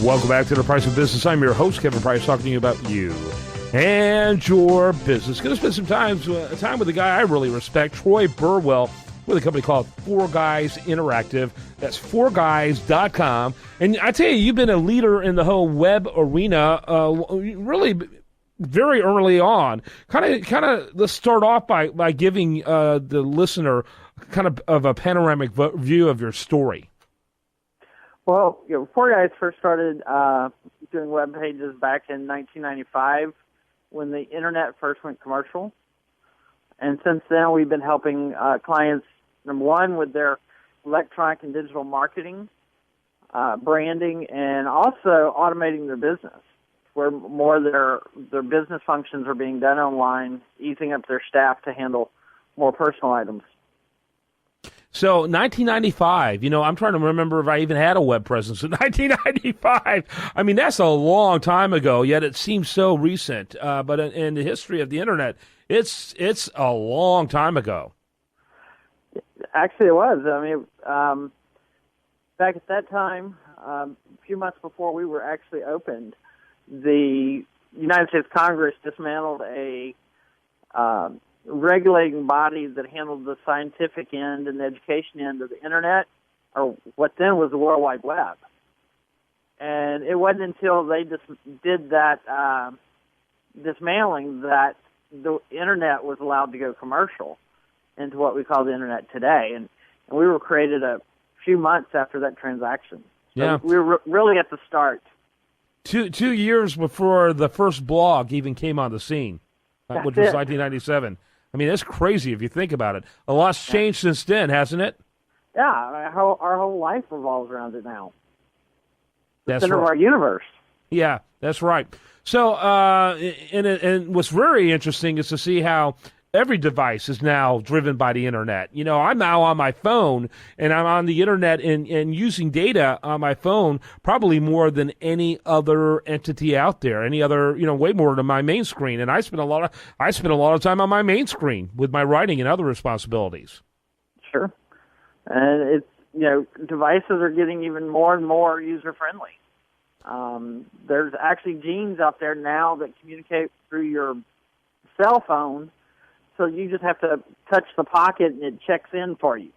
Welcome back to The Price of Business. I'm your host, Kevin Price, talking to you about you and your business. Going to spend some time with a guy I really respect, Troy Burwell, with a company called 4Guys Interactive. That's 4guys.com. And I tell you, you've been a leader in the whole web arena really very early on. Kind of let's start off by giving the listener kind of a panoramic view of your story. Well, 4Guys first started doing web pages back in 1995 when the internet first went commercial. And since then, we've been helping clients, number one, with their electronic and digital marketing, branding, and also automating their business, where more of their business functions are being done online, easing up their staff to handle more personal items. So 1995, I'm trying to remember if I even had a web presence in 1995. I mean, that's a long time ago, yet it seems so recent. But in the history of the internet, it's a long time ago. Actually, it was. I mean, back at that time, a few months before we were actually opened, the United States Congress dismantled a regulating body that handled the scientific end and the education end of the internet, or what then was the World Wide Web. And it wasn't until they did that dismantling that the internet was allowed to go commercial into what we call the internet today. And we were created a few months after that transaction. So yeah. We were really at the start. 2 years before the first blog even came on the scene, which was 1997. I mean, that's crazy if you think about it. A lot's changed since then, hasn't it? Yeah, our whole life revolves around it now. That's the center of our universe. Yeah, that's right. So, and what's very interesting is to see how every device is now driven by the internet. I'm now on my phone, and I'm on the internet and using data on my phone probably more than any other entity out there. Any other, way more than my main screen. And I spend a lot of time on my main screen with my writing and other responsibilities. Sure, and it's devices are getting even more and more user friendly. There's actually genes out there now that communicate through your cell phone. So you just have to touch the pocket and it checks in for you.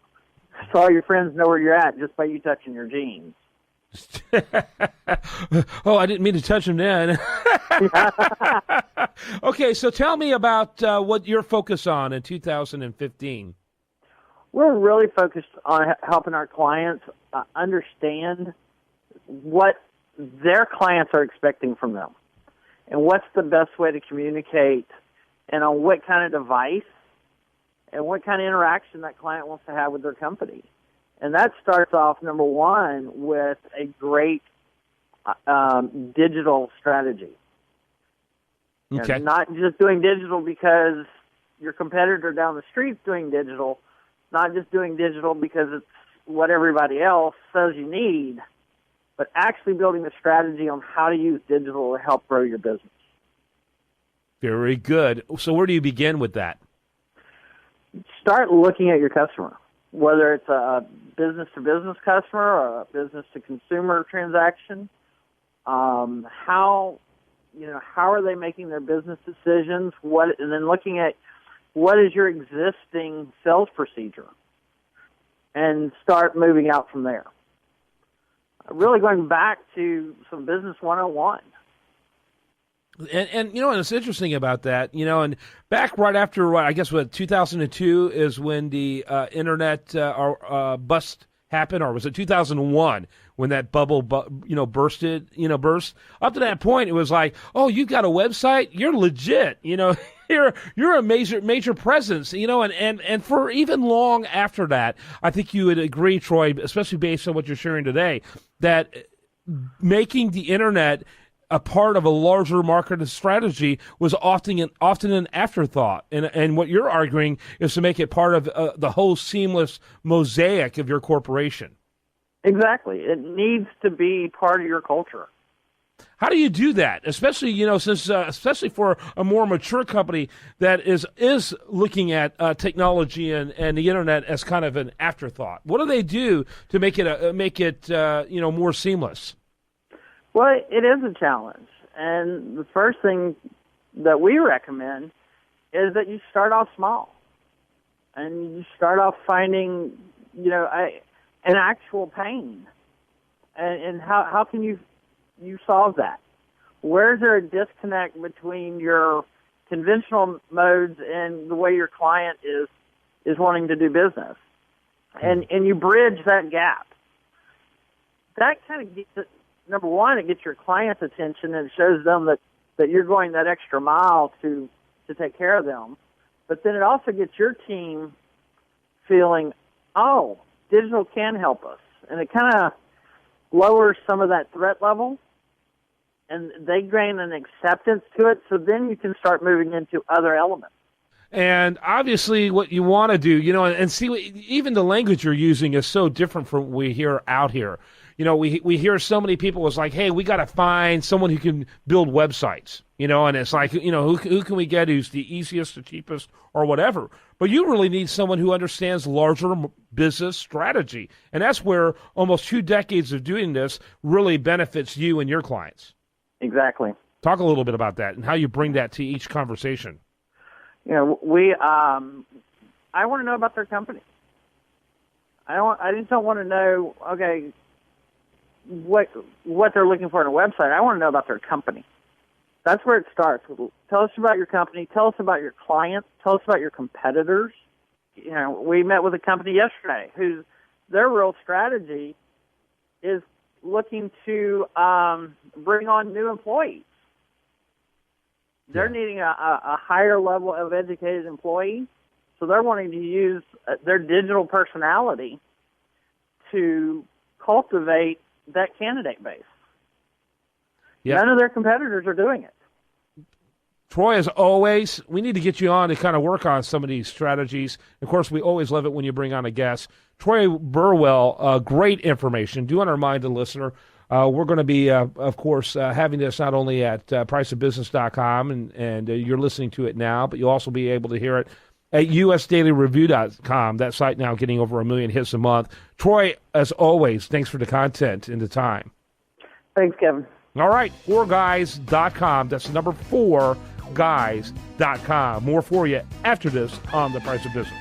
So all your friends know where you're at just by you touching your jeans. Oh, I didn't mean to touch them then. Okay, so tell me about what you're focused on in 2015. We're really focused on helping our clients understand what their clients are expecting from them and what's the best way to communicate and on what kind of device and what kind of interaction that client wants to have with their company. And that starts off, number one, with a great digital strategy. Okay. And not just doing digital because your competitor down the street's doing digital, not just doing digital because it's what everybody else says you need, but actually building a strategy on how to use digital to help grow your business. Very good. So where do you begin with that? Start looking at your customer, whether it's a business-to-business customer or a business-to-consumer transaction. How are they making their business decisions? And then looking at what is your existing sales procedure, and start moving out from there. Really going back to some business 101. And it's interesting about that, and back right after, 2002 is when the internet bust happened, or was it 2001 when that bubble, burst? Up to that point, it was like, oh, you got a website? You're legit, you're a major presence, and for even long after that, I think you would agree, Troy, especially based on what you're sharing today, that making the internet a part of a larger market strategy was often an afterthought. And what you're arguing is to make it part of the whole seamless mosaic of your corporation. Exactly. It needs to be part of your culture. How do you do that? Especially, especially for a more mature company that is looking at technology and the internet as kind of an afterthought. What do they do to make it more seamless? Well, it is a challenge. And the first thing that we recommend is that you start off small. And you start off finding, an actual pain. And how can you solve that? Where is there a disconnect between your conventional modes and the way your client is wanting to do business? And you bridge that gap. That kind of gets it, number one, it gets your client's attention and it shows them that you're going that extra mile to take care of them. But then it also gets your team feeling, oh, digital can help us. And it kind of lowers some of that threat level, and they gain an acceptance to it, so then you can start moving into other elements. And obviously what you want to do, and see, even the language you're using is so different from what we hear out here. We hear so many people was like, hey, we got to find someone who can build websites, and it's like, who can we get who's the easiest, the cheapest, or whatever. But you really need someone who understands larger business strategy. And that's where almost 2 decades of doing this really benefits you and your clients. Exactly. Talk a little bit about that and how you bring that to each conversation. I want to know about their company. I just don't want to know, okay, what they're looking for in a website. I want to know about their company. That's where it starts. Tell us about your company. Tell us about your clients. Tell us about your competitors. We met with a company yesterday whose their real strategy is looking to bring on new employees. They're needing a higher level of educated employee, so they're wanting to use their digital personality to cultivate that candidate base. Yep. None of their competitors are doing it. Troy, as always, we need to get you on to kind of work on some of these strategies. Of course, we always love it when you bring on a guest. Troy Burwell, great information. Do want to remind the listener, we're going to be, of course, having this not only at priceofbusiness.com, and you're listening to it now, but you'll also be able to hear it at usdailyreview.com. That site now getting over 1 million hits a month. Troy, as always, thanks for the content and the time. Thanks, Kevin. All right, 4guys.com. That's the number 4guys.com. More for you after this on The Price of Business.